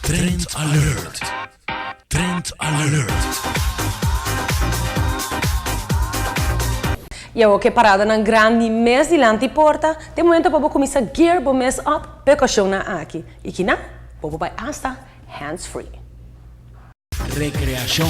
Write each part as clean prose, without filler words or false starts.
Trend Alert. Trend Alert. Eu que parada na grande mês de lante porta, de momento para começar a gear o mês up, percussão na aqui. E que não, povo vai hasta hands free. Recreação.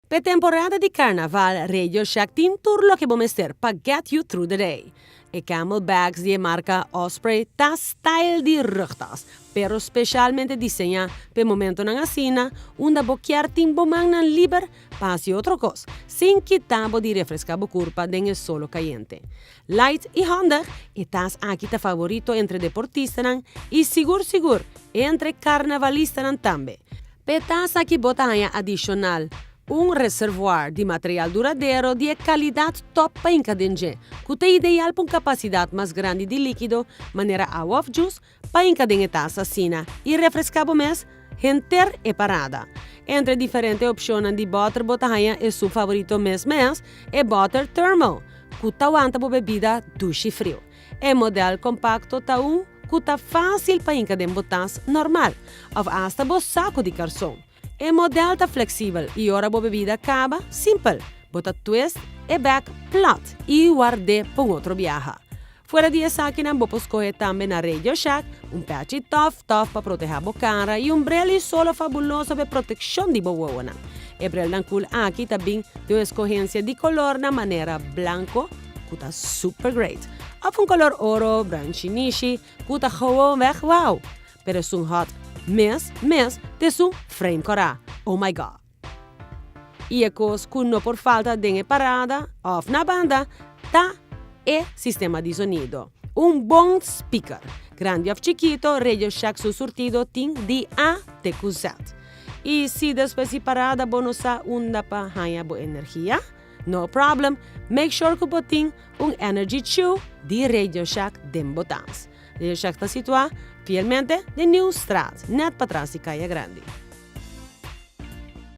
Per temporada di carnaval, Radio Shack tem tudo que vamos ter para get you through the day. E Camelbacks de marca Osprey tá style de rugtas, pero specialmente diseñada per momento na cena, onde boquear timbo magna liber, pasi outro cos, sem quitar de refrescar o corpo den solo caliente. Light e handig, e tas aqui ta favorito entre deportistas e sigur entre carnavalistas também. Petas aqui botanha adicional, reservoir de material duradouro de qualidade top para encadear, que é ideal para uma capacidade mais grande de líquido, maneira água of juice, para encadear taça sina e refrescar o mês, renter e parada. Entre diferentes opções de butter botanha e seu favorito mês é butter thermal, que aguenta a bebida duche frio. É modelo compacto que está fácil para encadear botas normal, ou hasta o saco de carção. É modelo tá flexível e ora a bebida acaba simple. Bota twist e back plat e guarde para outro viaje. Fora de essa aqui, vamos escolher também na Radio Shack patch tough para proteger a cara e brele solo fabuloso para proteção de boa. E brele cool aqui também tem uma escolhência de color na maneira branco, que tá super great. Ou color oro, branchinishi, que tá weg wow. Pero es hot mes de su frame cora. Oh my god. E a coisa que não por falta de parada, off na banda, tá e sistema de sonido. Bom speaker. Grande ou chiquito, Radio Shack su surtido tem de A até Z. E se depois de parada, bonusa onda para ganhar boa energia, no problem, make sure que botin energy chew de Radio Shack den botans. Radio Shack está situado fielmente de New Strat, net para trás de Calle Grande.